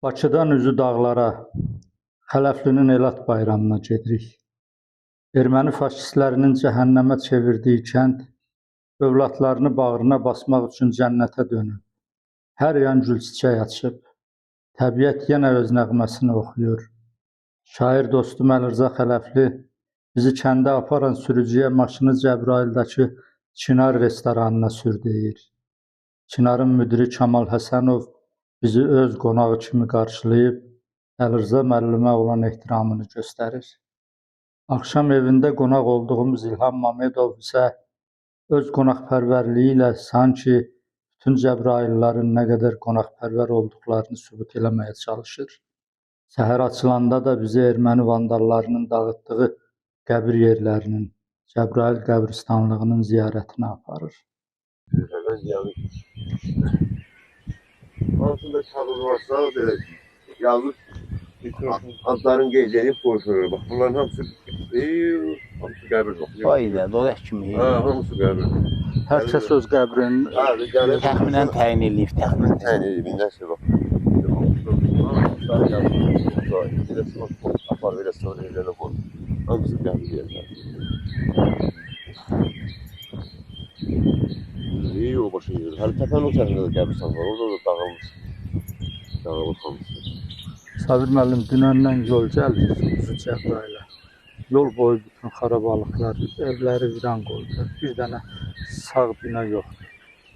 Bakıdan üzü dağlara, Xələflinin Elat bayramına gedirik. Erməni faşistlərinin cəhənnəmə çevirdiyi kənd, övladlarını bağrına basmaq üçün cənnətə dönüb. Hər yan gül çiçək açıb, təbiət yenə öz nəğməsini oxuyur. Şair dostum Əlirza Xələfli bizi kəndə aparan sürücüyə maşını Cəbrayıldakı Çinar restoranına sürdürür. Çinarın müdiri Kamal Həsənov bizi öz qonağı kimi qarşılayıb, Əlirza müəllimə olan ehtiramını göstərir. Axşam evində qonaq olduğumuz İlham Mamedov isə öz qonaqpərvərliyi ilə sanki bütün Cəbrayılların nə qədər qonaqpərvər olduqlarını sübut eləməyə çalışır. Səhər açılanda da bizi erməni vandallarının dağıtdığı qəbir yerlərinin, Cəbrayıl qəbristanlığının ziyarətinə aparır. Altında kağıt varsa böyle yazıp adların geceliği koşuyor. Bak bunların hamısı qəbir bak. Fayda, dolaq kimi. Hamısı qəbir. Hər kəs öz qəbrinin Təxminən təyin eləyib, təxminən. Təyin edib, nəsə bak. Apar belə sonra evlərə qoy. Hamısı qəbir yerler. İyi o başa gelir. Her tepen o tərəfində də qəbirsan var. Orada da dağılmış. Dağılmış hamısı. Sabir müəllim, dünəndən yol gəldik bizi Cəbrayıla. Yol boyu bütün xarabalıqlar, evləri viran qoydular. Bir dənə sağ bina yoxdur.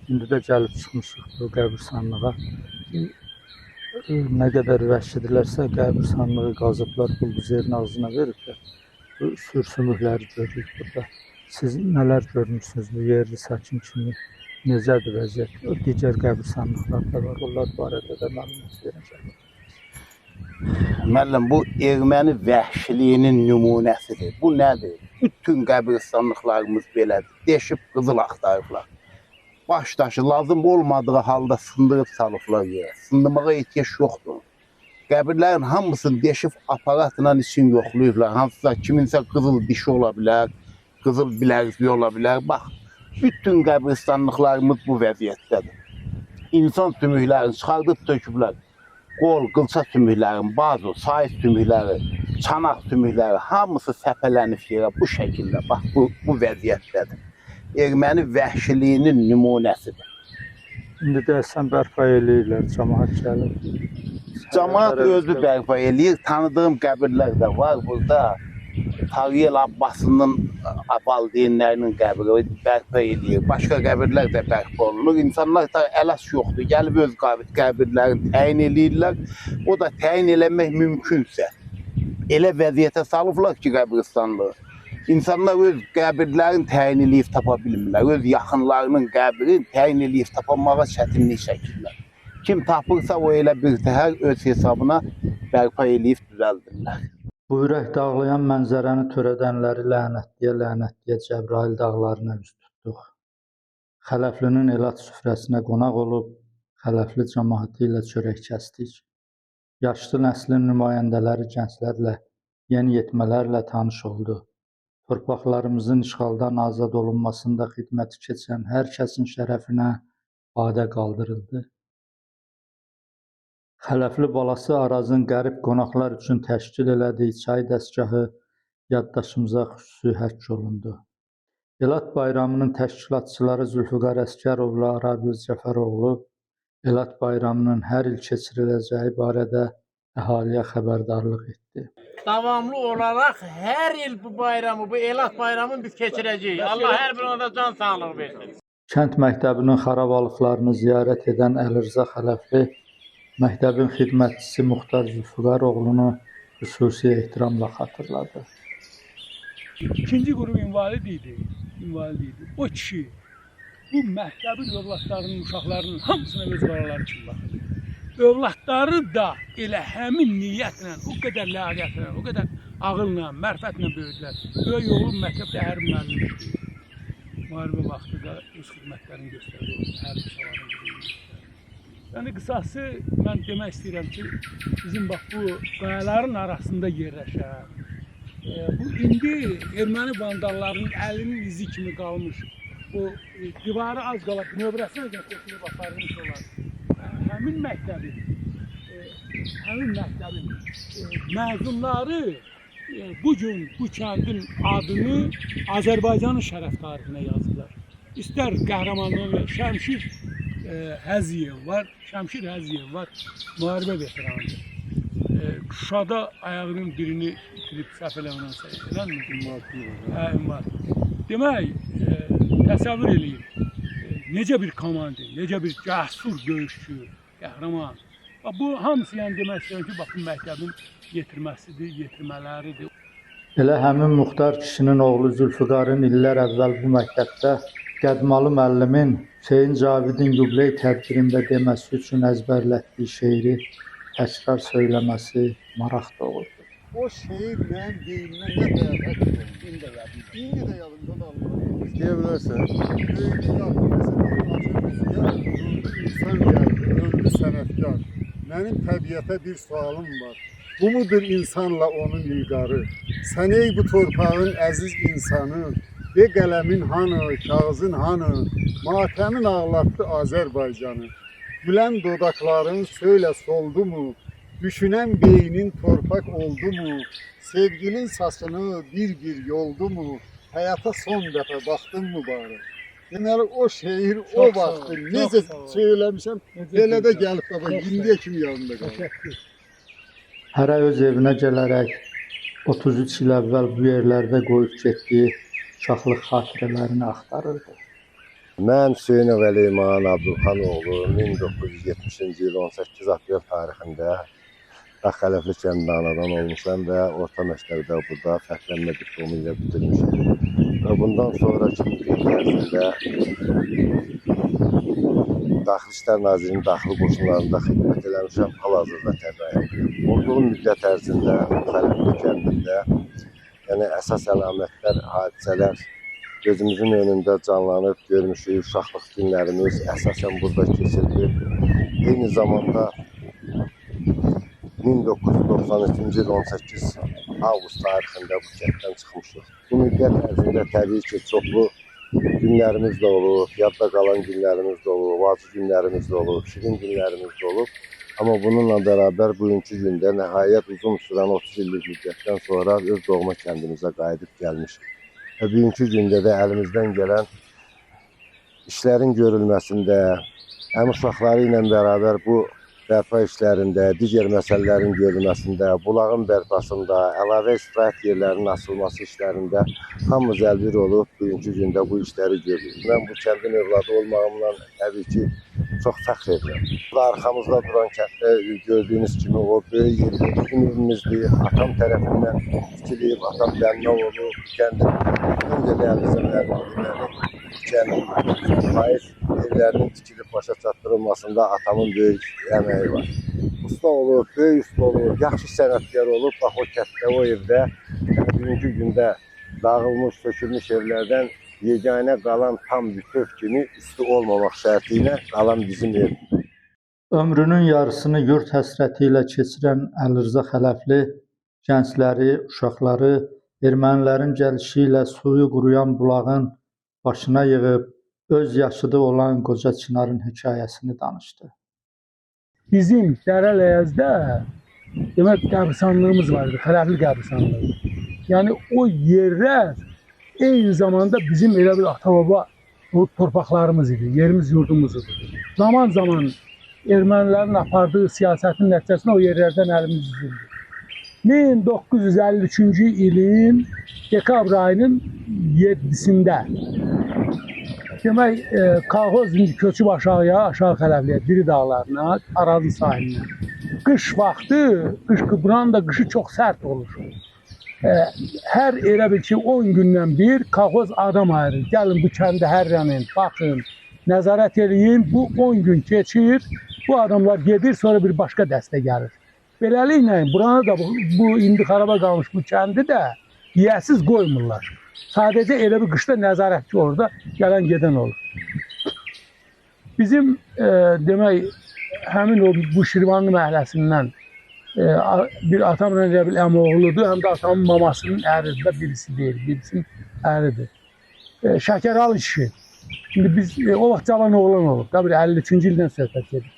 İndi də gəlib çıxmışıq bu qəbirstanlığa. Nə qədər vəhşidirlərsə qəbirstanlığı qazıblar, buldozerin ağzına veriblər. Bu sür-sümükləri görürük burada. Siz nələr görmüşsünüz bu yerli sakin kimi? Necədir vəziyyət? O digər qəbirstanlıqlar da var. Onlar barədə də məlumat verəcək. Müəllim, bu erməni vəhşiliyinin nümunəsidir. Bu nədir? Bütün qəbirstanlıqlarımız belədir. Deşib qızıl axtarıblar. Başdaşı lazım olmadığı halda sındırıb salıblar yerə. Sındırmağa ehtiyac yoxdur. Qəbirlərin hamısını deşib aparatla için yoxlayıblar. Hansısa kiminsə qızıl dişi ola bilər, qızıl bilərzi ola bilər. Bax, bütün qəbirstanlıqlarımız bu vəziyyətdədir. İnsan sümüklərini çıxardıb töküblər. Qol, qılça sümüklərin, bazo, sayız sümükləri, çanaq sümükləri hamısı səpələnib yerə bu şəkildə. Bax, bu vəziyyətdədir. Erməni vəhşiliyinin nümunəsidir. İndi də sən bərpa eləyirlər, cəmaət gəlir. Cəmaət özü bərpa eləyir. Tanıdığım qəbirlər də var burada. Tariyel Abbasının valideynlərinin qəbri bərpa eləyir. Başqa qəbirlər də bərpa olunur. İnsanlar da ələs yoxdur. Gəlib öz qəbirlərini təyin eləyirlər. O da təyin eləmək mümkünsə. Elə vəziyyətə salıblar ki, qəbiristanlığı. İnsanlar öz qəbirlərini təyin eləyib tapa bilmirlər. Öz yaxınlarının qəbrini təyin eləyib tapamağa çətinlik çəkirlər. Kim tapırsa o elə bir təhər öz hesabına bərpa eləyib düzəldirlər. Bu ürək dağlayan mənzərəni törədənləri lənətləyə Cəbrayıl dağlarına üz tutduq. Xələflinin Elat süfrəsinə qonaq olub, Xələfli cəmaəti ilə çörək kəsdik. Yaşlı nəslin nümayəndələri gənclərlə, yeniyetmələrlə tanış oldu. Torpaqlarımızın işğaldan azad olunmasında xidməti keçən hər kəsin şərəfinə badə qaldırıldı. Xələfli balası Arazın qərib qonaqlar üçün təşkil elədiyi çay dəstgahı yaddaşımıza xüsusi həkk olundu. Elat bayramının təşkilatçıları Zülfüqar Əsgərovla Arabiz Cəfəroğlu Elat bayramının hər il keçiriləcəyi barədə əhaliyə xəbərdarlıq etdi. Davamlı olaraq hər il bu bayramı, bu Elat bayramını biz keçirəcəyik. Allah hər birine de can sağlığı versin. Kənd məktəbinin xarabalıqlarını ziyarət edən Əlirza Xələfli məktəbin xidmətçisi Muxtar Zülfüqaroğlunu xüsusi ehtiramla xatırladı. İkinci qrup invalid idi. O kişi bu məktəbin övladlarının, uşaqlarının hamısına öz balaları kimi baxır. Övladları da elə həmin niyyətlə, o qədər ləyaqətlə, o qədər ağılla, mərfətlə böyüdülər. Böyük oğlum məktəbdə hərbi müəllim işləyir. Müharibə vaxtı da öz xidmətlərini göstərdi. Hərbi salanı göstərdi. Yəni qısası mən demək istəyirəm ki, bizim bax bu qayaların arasında yerləşən, bu indi erməni vandallarının əlinin izi kimi qalmış, bu divarı az qala növrəsinə gətirib aparılmış olan həmin məktəbin məzunları bugün bu kəndin adını Azərbaycanın şərəf tarixinə yazdılar. İstər qəhrəmanlığı Şəmşir Həziyev var, müharibə veteranıdır. Şuşada ayağının birini itirib səhv eləmirəmsə, eləmi? Demək, təsəvvür edin, necə bir komandir, necə bir cəsur döyüşçü, qəhrəman. Bu hamısı yəni demək istəyirəm ki, baxın məktəbin yetirməsidir, yetirmələridir. Elə həmin Muxtar kişinin oğlu Zülfüqarın illər əvvəl bu məktəbdə Qədmalı müəllimin Hüseyn Cavidin yubiley tədbirində deməsi üçün əzbərlətdiyi şeiri təkrar söyləməsi maraq doğurdu. O şehir mənim deyimimə nə dəyər indi də yadımda da Allah'ım. Deyə bilərsən. İnsan gəldi, öldü sənətkar. Mənim təbiətə bir sualım var. Bu mudur insanla onun ilqarı? Sən ey bu torpağın əziz insanı, de qələmin hanı, kağızın hanı, matəmin ağlattı Azərbaycanı. Gülen dodakların söyle soldu mu? Düşünen beynin torpak oldu mu? Sevginin sasını bir yoldu mu? Hayata son defa baktın mı bari? Deməli o şehir o vaxtı necə söyləmişəm, belə də gəlib baba, indiyə kimi yanında qalır. Hərə öz evinə gələrək 33 il əvvəl bu yerlərdə qoyub getdiyi uşaqlıq xatirələrini axtarırdı. Mən Hüseynov Əleyman Abdulxanoğlu 1970-ci il 18 aprel tarixində Daxələfli kəndində anadan olmuşam və orta məktəbdə burada fərqlənmə diplomu ilə bitirmişəm. Və bundan sonraki müddət ərzində Daxili İşlər Nazirinin daxili qoşunlarında xidmət eləmişəm, hal-hazırda təqaüddəyəm. Olduğum müddət ərzində Daxələfli kəndində yəni əsas əlamətlər, hadisələr gözümüzün önündə canlanıb görmüşük, uşaqlıq günlərimiz əsasən burada keçirdi. Eyni zamanda 1993-cü il 18 avqust tarixində bu kənddən çıxmışıq. Bu müddət ərzində təbii ki, çoxlu günlərimiz də olub, yadda qalan günlərimiz də olub, acı günlərimiz də olub, şirin günlərimiz də olub. Amma bununla bərabər bugünkü gündə nəhayət uzun sürən 30 illik müddətdən sonra öz doğma kəndimizə qayıdıb gəlmişik. Və bugünkü gündə də əlimizdən gələn işlərin görülməsində, həm uşaqları ilə bərabər bu bərpa işlərində, digər məsələlərin görülməsində, bulağın bərpasında, əlavə istirahət yerlərinin açılması işlərində hamımız əlbir olub bugünkü gündə bu işləri görürük. Mən bu kəndin övladı olmağımla təbii ki, çox fəxr edirəm. Burada arxamızda duran kənddə gördüyünüz kimi o böyük yerdir, bizim evimizdir, atam tərəfindən tikilib, atam bənna olub, kəndin öncə dəyərlisi kəndin faiz evlərinin tikilib başa çatdırılmasında atamın böyük əməyi var. Usta olub, böyük usta olub, yaxşı sənətkar olub, bax o kənddə, o evdə bugünkü gündə dağılmış, sökülmüş evlərdən yeganə qalan tam bütöv kimi üstü olmamaq şərti ilə qalan bizim ev. Ömrünün yarısını yurt həsrəti ilə keçirən Əlirza Xələfli gəncləri, uşaqları ermənilərin gəlişi ilə suyu quruyan bulağın başına yığıb öz yaşıdı olan qoca çinarın hekayəsini danışdı. Bizim Dərələyəzdə demək qəbristanlığımız vardı, Xələfli qəbristanlığı. Yəni o yerlər eyni zamanda bizim elə bir ata-baba torpaqlarımız idi, yerimiz, yurdumuz idi. Zaman ermənilərin apardığı siyasətin nəticəsində o yerlərdən əlimiz üzüldü. 1953-cü ilin dekabr ayının 7-sində demək, kolxoz köçüb aşağıya, aşağı Xələfliyə, Diri dağlarına, Arazın sahilinə. Qış vaxtı, qış buranın da qışı çox sərt olur. Hər elə bil ki, 10 gündən bir kolxoz adam ayırır. Gəlin bu kəndə hərrənin, baxın, nəzarət eləyin. Bu 10 gün keçir, bu adamlar gedir, sonra bir başqa dəstə gəlir. Beləliklə buranı da bu indi xaraba qalmış bu kəndi də yiyəsiz qoymurlar. Sadəcə elə bir qışda nəzarətçi orada gələn gedən olur. Bizim demək həmin o bu Şirvanlı məhəlləsindən bir atamla elə bil əmioğludur, həm də atamın mamasının əridir də birisi deyil, birisinin əridir. Şəkəralı kişi. Şimdi biz o vaxt cavan oğlan olub, da bir 53-cü ildən söhbət edir.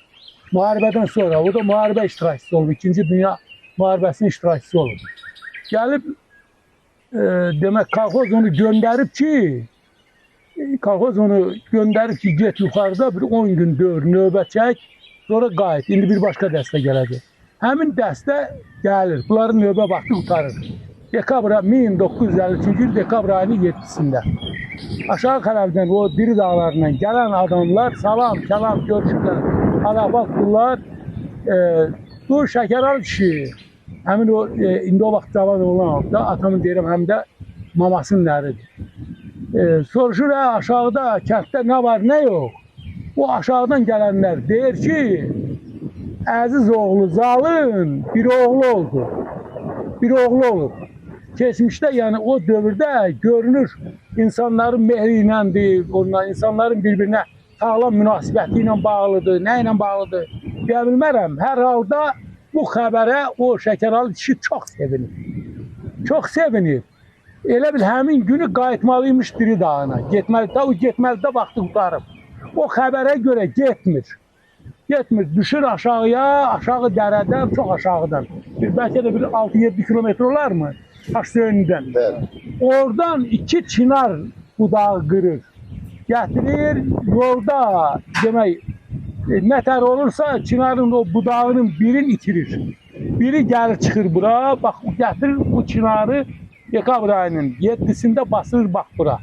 Müharibədən sonra, o da müharibə iştirakçısı olub, 2-ci Dünya müharibəsinin iştirakçısı olub. Gəlib, demək, kolxoz onu göndərib ki, get yuxarıda bir 10 gün dör, növbə çək, sonra qayıt, indi bir başqa dəstə gələcək. Həmin dəstə gəlir, bunların növbə vaxtı qutarır. 1953-cü il dekabr ayının 7-sində. Aşağı Xələvdən o Diri dağlarından gələn adamlar salam, kəlam, görüşürlər, hala-bak bunlar. Bu Şəkəral kişi, həmin o, indi o vaxt cavan olan da, atamın deyirəm, həm də mamasının əridir. Soruşur, aşağıda, kənddə nə var, nə yox? Bu aşağıdan gələnlər deyir ki, Əziz oğlu Zalın bir oğlu oldu. Bir oğlu olub. Keçmişdə, yəni o dövrdə görünür, insanların mehri iləndir, insanların bir-birinə sağlam münasibəti ilə bağlıdır, nə ilə bağlıdır, deyə bilmərəm. Hər halda bu xəbərə o Şəkəralı kişi çox sevinir. Çox sevinir. Elə bil həmin günü qayıtmalıymış Diri dağına. O getməlidə vaxtı qutarıb. O xəbərə görə getmir. Getmir, düşür aşağıya, aşağı dərədən, çox aşağıdan. Bəlkə də bir 6-7 kilometr olar mı? Aşağıdan. Oradan 2 çınar budağı qırır. Gətirir, yolda demək, nətər olursa çınarın o budağının birini itirir. Biri gəlir çıxır bura, bax gətirir bu çınarı dekabr ayının 7-sində basılır bax bura.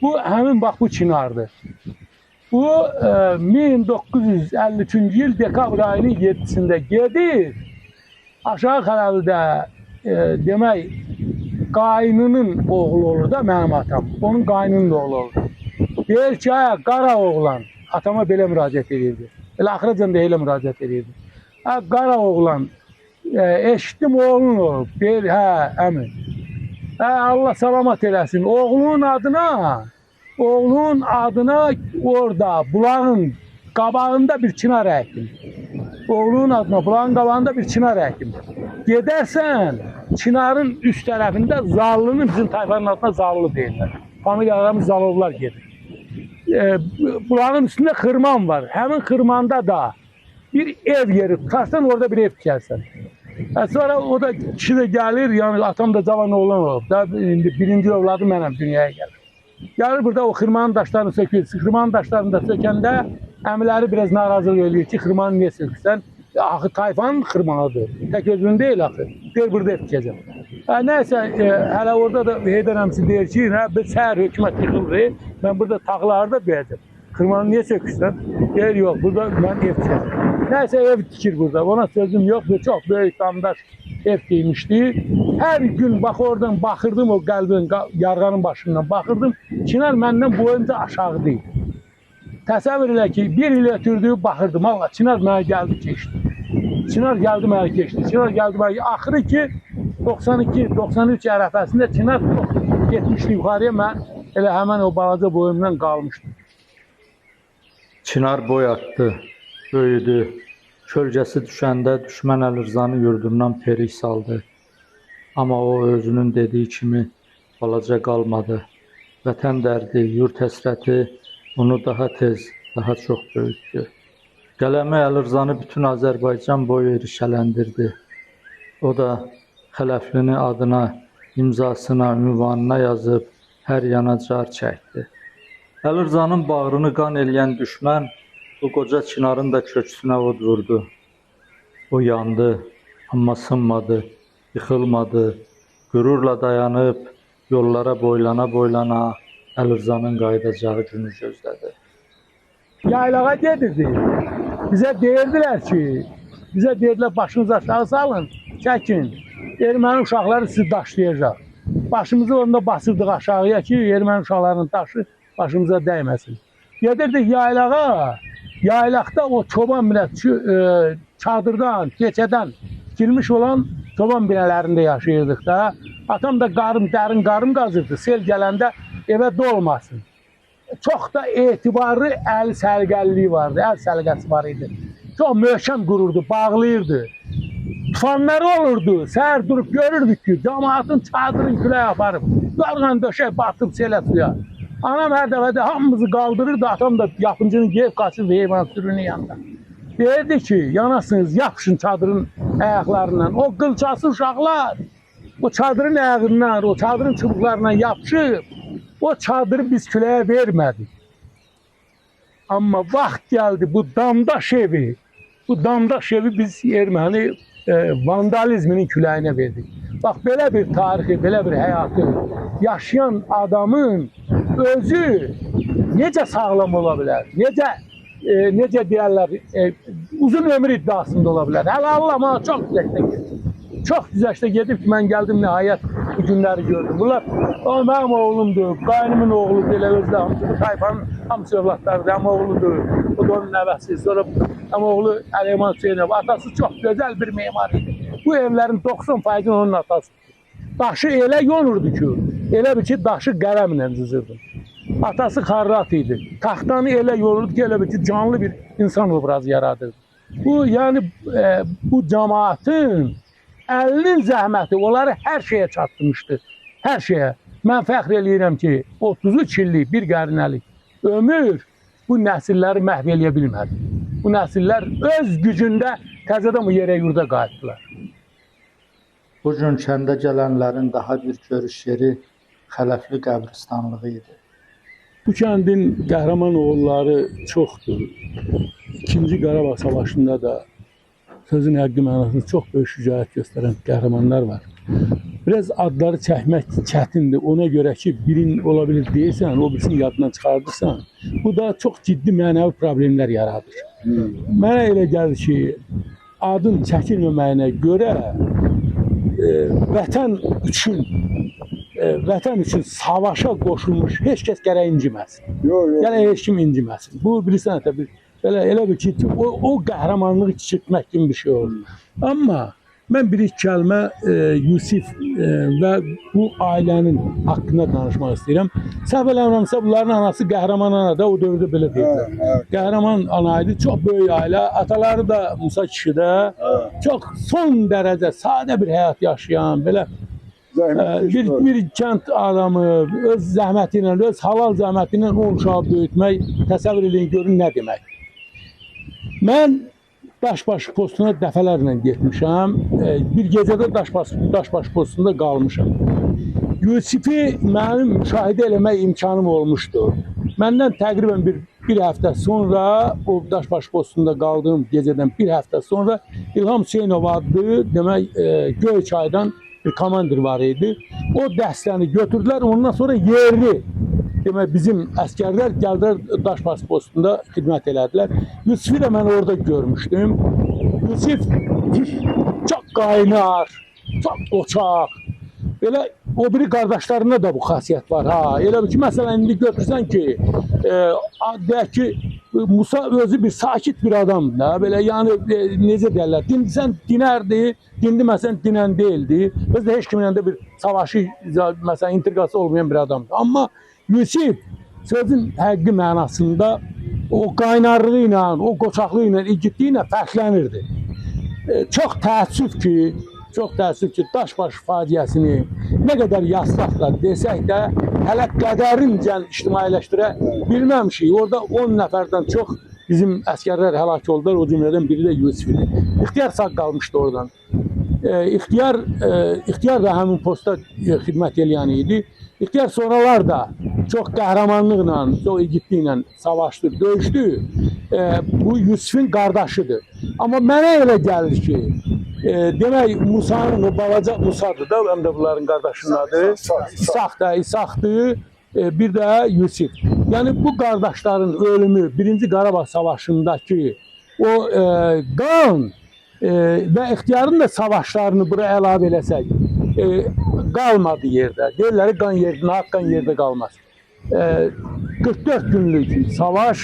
Bu həmin bax bu çınardır. Bu 1953-cü il dekabr ayının 7-sində gedir. Aşağı Xələvdə demək qaynının oğlu olur da mənim atam. Onun qaynının oğlu olur. Deyir ki, qara oğlan. Atama belə müraciət edirdi. Elə axıracan da elə müraciət edirdi. Qara oğlan, eşitdim oğlun olub. Deyir, əmin. Allah salamat eləsin. Oğlunun adına orada bulağın qabağında bir çınar əkdim. Oğlunun adına bulağın qabağında bir çınar əkdim. Gedərsən, çınarın üst tərəfində Zallının, bizim tayfanın adına Zallı deyirlər. Familiyalarımız Zalovlar gedir. Bulağın üstündə xırman var. Həmin xırmanda da bir ev yeri tutarsan, orada bir ev tikərsən. Sonra o da kişi də gəlir, yəni atam da cavan oğlan olub. Birinci övladı mənəm dünyaya gəlir. Gəlir burada o xırmanın daşlarını sökür. Xırmanın daşlarını da sökəndə əmiləri biraz narazılıq eləyir ki, xırmanı niyə sökürsən? Axı tayfanın xırmanıdır. Tək özünün deyil axı. Deyir, burada ev tikəcəm. Nəysə, hələ orada da Heydər əmsi deyir ki, bir səhər hökumət yıxılır, mən burada tağları da böyəcəm. Xırmanı niyə sökürsən? Deyir, yox, burada mən ev tikəcəm. Nəysə, ev tikir burada. Ona sözüm yoxdur, çox böyük damdaş ev deymişdi. Hər gün bax oradan baxırdım o qəlbin, yarğanın başından baxırdım. Çınar məndən boyunca aşağı deyil. Təsəvvür elə ki, bir il ötürdü, baxırdım. Allah, Çınar mənə gəldi, keçdi. Çınar gəldi mənə keçdi. Çınar gəldi mənə keçdi. Axırı ki, 92-93 ərəfəsində Çınar getmişdi yuxarıya, mən elə həmən o balaca boyumdan qalmışdım. Çınar boy atdı, böyüdü. Kölgəsi düşəndə düşmən Əli Rzanı yurdundan perik saldı. Amma o özünün dediyi kimi balaca qalmadı. Vətən dərdi, yurt həsrəti onu daha tez, daha çox böyütdü. Qələmi Əli Rzanı bütün Azərbaycan boyu erişələndirdi. O da Xələflini adına, imzasına, ünvanına yazıb hər yana car çəkdi. Əli Rzanın bağrını qan eləyən düşmən bu qoca çınarın da köksünə od vurdu. O yandı, amma sınmadı, yıxılmadı. Qürurla dayanıb, yollara boylana Əli Rzanın qayıdacağı günü gözlədi. Yaylağa gedirdi. Bizə deyirdilər başınızı aşağı salın, çəkin. Erməni uşaqları sizi daşlayacaq. Başımızı onda basırdıq aşağıya ki, erməni uşaqlarının daşı başımıza dəyməsin. Gedirdik yaylağa, yaylaqda o çoban millət çadırdan, keçədən tikilmiş olan çoban binələrində yaşayırdıq da. Atam da dərin qarım qazırdı. Sel gələndə evə dolmasın. Çox da etibarlı əl səliqəliliyi vardı, əl səliqəsi var idi. Çox möhkəm qururdu, bağlayırdı. Tufanları olurdu, səhər durub görürdük ki, cəmaatın çadırın külək aparıb, yorğan döşək batıb selə suya. Anam hər dəfə də hamımızı qaldırırdı, atam da yapıncını geyib qaçırdı heyvan sürünün yanında. Deyirdi ki, yanasınız, yapışın çadırın ayaqlarından. O qılçası uşaqlar, o çadırın ayağından, o çadırın çubuqlarından yapışıb, o çadırı biz küləyə vermədik. Amma vaxt gəldi bu damdaş evi, biz erməni vandalizminin küləyinə verdik. Bax, belə bir tarixi, belə bir həyatı yaşayan adamın özü necə sağlam ola bilər, necə deyərlər, uzun ömür iddiasında ola bilər. Hələ Allah mənə çox güzəşdə gedib. Çox güzəşdə gedib ki, mən gəldim nəhayət bu günləri gördüm. Bunlar mənim oğlumdur, qaynımın oğlu belə özlə hamısı, bu tayfanın hamısı övladlarıdır, həm oğludur, bu da onun nəvəsi, sonra həm oğlu Əleyman Hüseynov, atası çox gözəl bir memar idi. Bu evlərin 90%'ını onun atasıdır. Daşı elə yonurdu ki, elə bir ki, daşı qələmlə cızırdı. Atası xarrat idi. Taxtanı elə yonurdu ki, elə bir ki, canlı bir insan obrazı yaradırdı. Bu, yəni, bu cəmaatın əlinin zəhməti onları hər şeyə çatdırmışdı. Hər şeyə. Mən fəxr eləyirəm ki, 33 illik bir qərnəlik ömür bu nəsilləri məhv eləyə bilmədi. Bu nəsillər öz gücündə təzədən bu yerə yurda qayıtdılar. Bugün kəndə gələnlərin daha bir görüş yeri Xələfli qəbristanlığı idi. Bu kəndin qəhrəman oğulları çoxdur. İkinci Qarabağ Savaşında da sözün həqqi mənasında çox böyük şücaət göstərən qəhrəmanlar var. Biraz adları çəkmək çətindir. Ona görə ki, birin ola bilir deyirsən, o birisini yadından çıxardırsan, bu da çox ciddi mənəvi problemlər yaradır. Mənə elə gəlir ki, adın çəkilməməyinə görə vətən üçün savaşa qoşulmuş heç kəs gərək inciməsin. Gərək heç kim inciməsin. Bu bilirsən də elə bir ki, o qəhrəmanlığı çəkmək kimi bir şey olur. Amma mən bir iki kəlmə Yusif və bu ailənin haqqında danışmaq istəyirəm. Səhv eləmirəmsə, bunların anası qəhrəman ana da o dövrdə belə deyirlər. Qəhrəman ana idi, çox böyük ailə. Ataları da Musa kişi də çox son dərəcə sadə bir həyat yaşayan, belə bir kənd adamı öz zəhməti ilə, öz halal zəhməti ilə 10 uşağı böyütmək, təsəvvür edin, görün nə demək. Mən Daşbaşı postuna dəfələrlə getmişəm. Bir gecədə Daşbaşı postunda qalmışam. Yusifi mənim müşahidə eləmək imkanım olmuşdu. Məndən təqribən bir həftə sonra, o Daşbaşı postunda qaldığım gecədən bir həftə sonra İlham Hüseynov adlı, demək, Göyçaydan bir komandir var idi. O dəstəni götürdülər, ondan sonra yerli, demək, bizim əskərlər gəldilər Daşbaşı postunda xidmət elədilər. Yusifi də mən orada görmüşdüm. Yusif çox qaynar, çox qoçaq. Belə o biri qardaşlarında da bu xasiyyət var. Elə bir ki, məsələn, indi götürsən ki, deyək ki, Musa özü bir sakit bir adamdır da, belə, yəni, necə deyərlər, dindisən dinərdi, dindiməsən dinən deyildi. Özdə heç kiminlə də bir savaşı, məsələn, intriqası olmayan bir adamdır. Amma Yusif sözün həqqi mənasında o qaynarlığı ilə, o qoçaqlığı ilə, igidliyi ilə fərqlənirdi. Çox təəssüf ki, Daşbaşı faciəsini nə qədər yasaqla desək də, hələ qədərincə ictimailəşdirə bilməmişik. Orada 10 nəfərdən çox bizim əskərlər həlak oldular, o cümlədən biri də Yusif idi. İxtiyar sağ qalmışdı oradan. İxtiyar da həmin posta xidmət eləyən idi. İxtiyar sonralar da çox qəhrəmanlıqla, çox igidliklə savaşdı, döyüşdü. Bu Yusifin qardaşıdır. Amma mənə elə gəlir ki, demək, Musa'nın, o balaca Musa'dır da, həm də bunların qardaşının adı. İsaqdır, bir də Yusif. Yəni, bu qardaşların ölümü, 1-ci Qarabağ Savaşındakı o qan və İxtiyarın da savaşlarını bura əlavə eləsək, qalmadı yerdə. Deyirlər, qan yerdə, nahaq qan yerdə qalmaz. 44 günlük savaş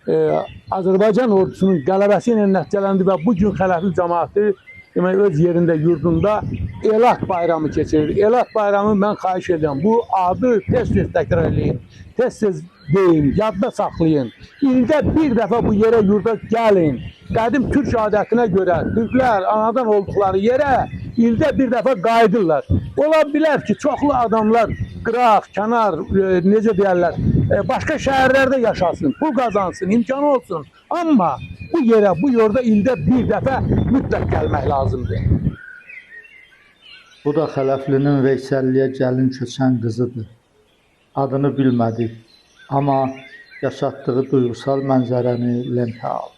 Azərbaycan ordusunun qələbəsi ilə nəticələndi və bu gün Xələfli cəmaəti demək öz yerində, yurdunda Elat bayramı keçirir. Elat bayramı mən xahiş edirəm, bu adı tez-tez təkrar edin, tez-tez deyin, yadda saxlayın. İldə bir dəfə bu yerə, yurda gəlin. Qədim Türk adətinə görə Türklər anadan olduqları yerə ildə bir dəfə qayıdırlar. Ola bilər ki, çoxlu adamlar qıraq, kənar, necə deyərlər, başqa şəhərlərdə yaşasın, pul qazansın, imkanı olsun. Amma bu yerə, bu yurda ildə bir dəfə mütləq gəlmək lazımdır. Bu da Xələflinin Veysəlliyə gəlin köçən qızıdır. Adını bilmədik, amma yaşatdığı duygusal mənzərəni lentə aldıq.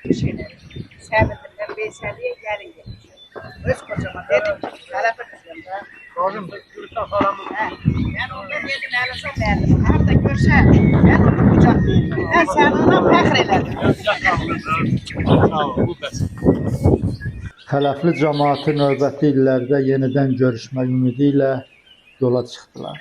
Səbirdim, ben Veysəlliyə gəlin gelmişim. Öz kocama dedim ki, Xələfə kızım da. Doğru mu? Gürkan falanımız. Ben onda dedim, Əlisə müəllim, harada görsə, ben onu qucaqlayayım. Ben səninlə fəxr elədim. Sağ ol, bu bəs. Xələfli cəmaəti növbəti illərdə yenidən görüşmək ümidi ilə yola çıxdılar.